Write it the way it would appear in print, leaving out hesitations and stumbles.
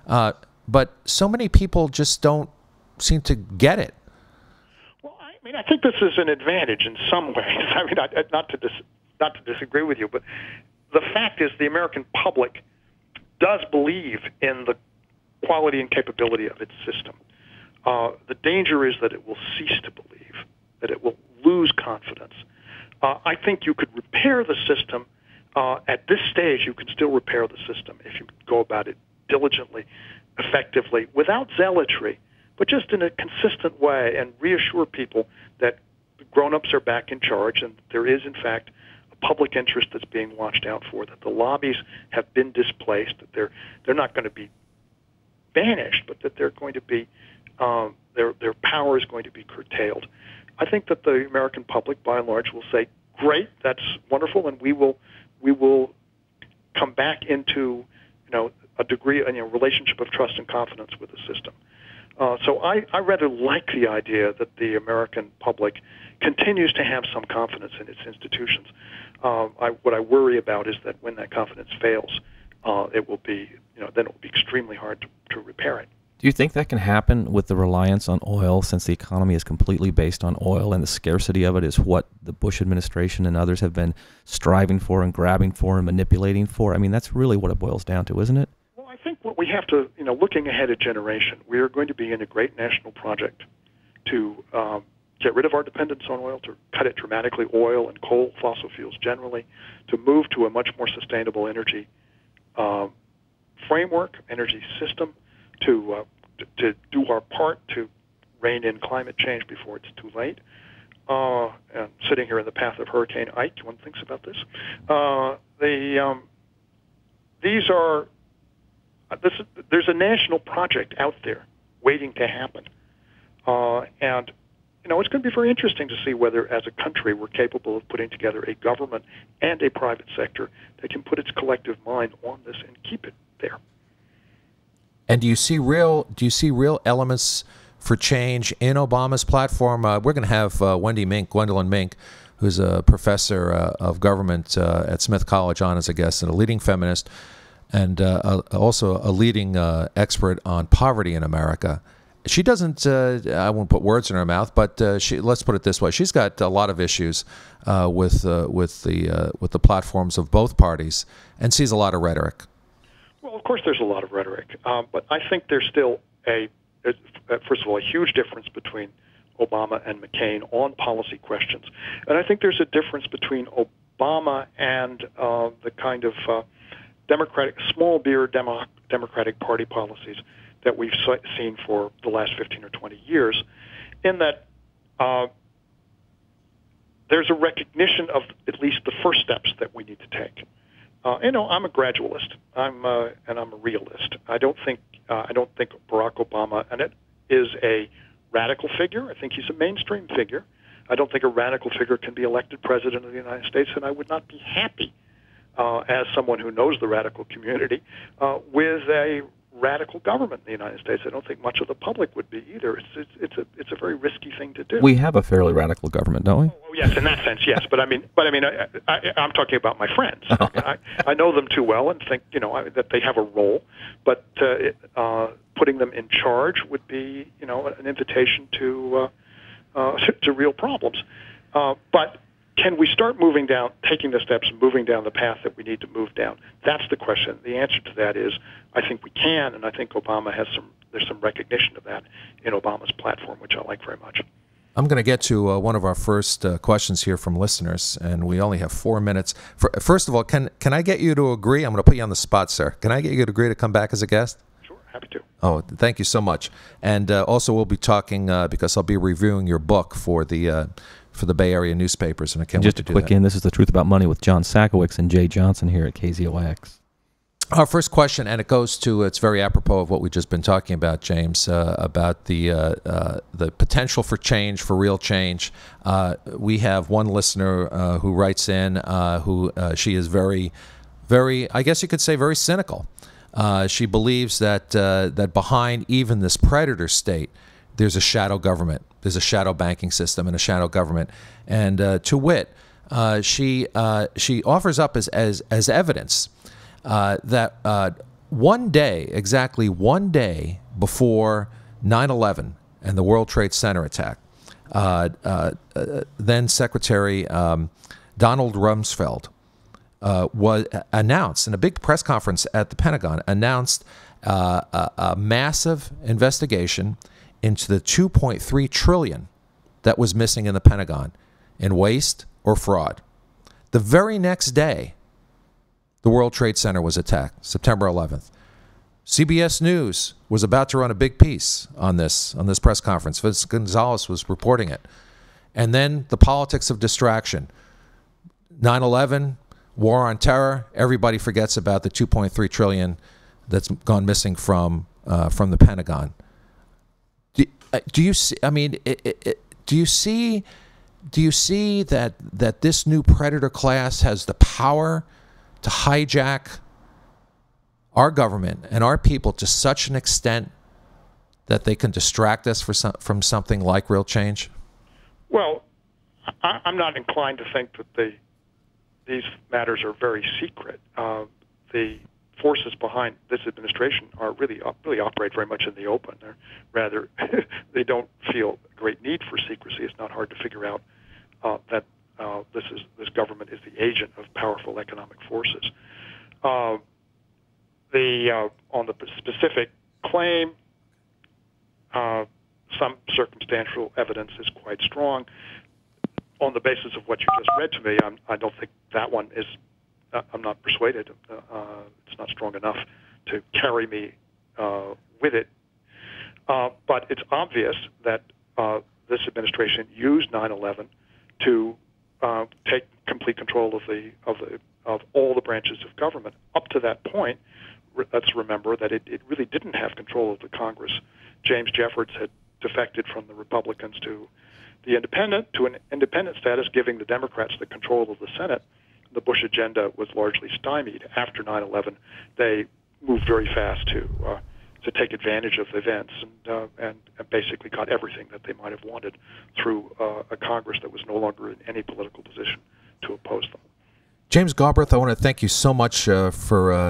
But so many people just don't seem to get it. Well, I mean, I think this is an advantage in some ways. I mean, not to disagree with you, but the fact is the American public does believe in the quality and capability of its system. The danger is that it will cease to believe, that it will lose confidence. I think you could repair the system. At this stage, you can still repair the system if you go about it diligently, effectively, without zealotry, but just in a consistent way, and reassure people that the grown-ups are back in charge and there is, in fact, a public interest that's being watched out for, that the lobbies have been displaced, that they're not going to be banished, but that they're going to be their power is going to be curtailed. I think that the American public, by and large, will say, "Great, that's wonderful," and we will come back into a degree, relationship of trust and confidence with the system. So I rather like the idea that the American public continues to have some confidence in its institutions. What I worry about is that when that confidence fails, it will be then it will be extremely hard to repair it. Do you think that can happen with the reliance on oil, since the economy is completely based on oil and the scarcity of it is what the Bush administration and others have been striving for and grabbing for and manipulating for? I mean, that's really what it boils down to, isn't it? Well, I think what we have to, looking ahead a generation, we are going to be in a great national project to get rid of our dependence on oil, to cut it dramatically, oil and coal, fossil fuels generally, to move to a much more sustainable energy framework, energy system, to do our part to rein in climate change before it's too late. And sitting here in the path of Hurricane Ike, one thinks about this. There's a national project out there waiting to happen, and it's going to be very interesting to see whether, as a country, we're capable of putting together a government and a private sector that can put its collective mind on this and keep it there. And do you see real elements for change in Obama's platform? We're going to have Gwendolyn Mink, who's a professor of government at Smith College, on as a guest, and a leading feminist, and also a leading expert on poverty in America. She doesn't, I won't put words in her mouth, but let's put it this way. She's got a lot of issues with the platforms of both parties, and sees a lot of rhetoric. Well, of course there's a lot of rhetoric, but I think there's still first of all, a huge difference between Obama and McCain on policy questions. And I think there's a difference between Obama and the kind of small beer Democratic Party policies that we've seen for the last 15 or 20 years, in that there's a recognition of at least the first steps that we need to take. I'm a gradualist. I'm a realist. I don't think Barack Obama is a radical figure. I think he's a mainstream figure. I don't think a radical figure can be elected president of the United States, and I would not be happy, as someone who knows the radical community, with a radical government in the United States. I don't think much of the public would be either. It's a very risky thing to do. We have a fairly radical government, don't we? Oh, yes, in that sense, yes. But I'm talking about my friends. I know them too well and think that they have a role. But putting them in charge would be an invitation to real problems. But can we start taking the steps, moving down the path that we need to move down? That's the question. The answer to that is, I think we can, and I think there's some recognition of that in Obama's platform, which I like very much. I'm going to get to one of our first questions here from listeners, and we only have 4 minutes. First of all, can I get you to agree? I'm going to put you on the spot, sir. Can I get you to agree to come back as a guest? Sure, happy to. Oh, thank you so much. And also, we'll be talking because I'll be reviewing your book for the Bay Area newspapers, and I can't wait to do that. Just a quick in, this is The Truth About Money with John Sakowicz and Jay Johnson here at KZOX. Our first question, and it's very apropos of what we've just been talking about, James, about the potential for change, for real change. We have one listener who writes in who she is very, very, I guess you could say, very cynical. She believes that behind even this predator state, there's a shadow government. There's a shadow banking system and a shadow government. And to wit, she offers up as evidence that one day, exactly one day before 9/11 and the World Trade Center attack, then Secretary Donald Rumsfeld was announced in a big press conference at the Pentagon, announced a massive investigation into the $2.3 trillion that was missing in the Pentagon in waste or fraud. The very next day, the World Trade Center was attacked, September 11th. CBS News was about to run a big piece on this press conference. Vince Gonzalez was reporting it. And then the politics of distraction. 9/11, war on terror, everybody forgets about the $2.3 trillion that's gone missing from the Pentagon. Do you see, I mean, do you see that this new predator class has the power to hijack our government and our people to such an extent that they can distract us from something like real change? Well, I'm not inclined to think that these matters are very secret. The forces behind this administration are really operate very much in the open. They're rather, they don't feel a great need for secrecy. It's not hard to figure out that this government is the agent of powerful economic forces. On the specific claim, some circumstantial evidence is quite strong. On the basis of what you just read to me, I don't think that one is. I'm not persuaded. It's not strong enough to carry me with it. But it's obvious that this administration used 9/11 to take complete control of all the branches of government. Up to that point, let's remember that it really didn't have control of the Congress. James Jeffords had defected from the Republicans to an independent status, giving the Democrats the control of the Senate. The Bush agenda was largely stymied. After 9/11, they moved very fast to take advantage of events and basically got everything that they might have wanted through a Congress that was no longer in any political position to oppose them. James Galbraith, I want to thank you so much for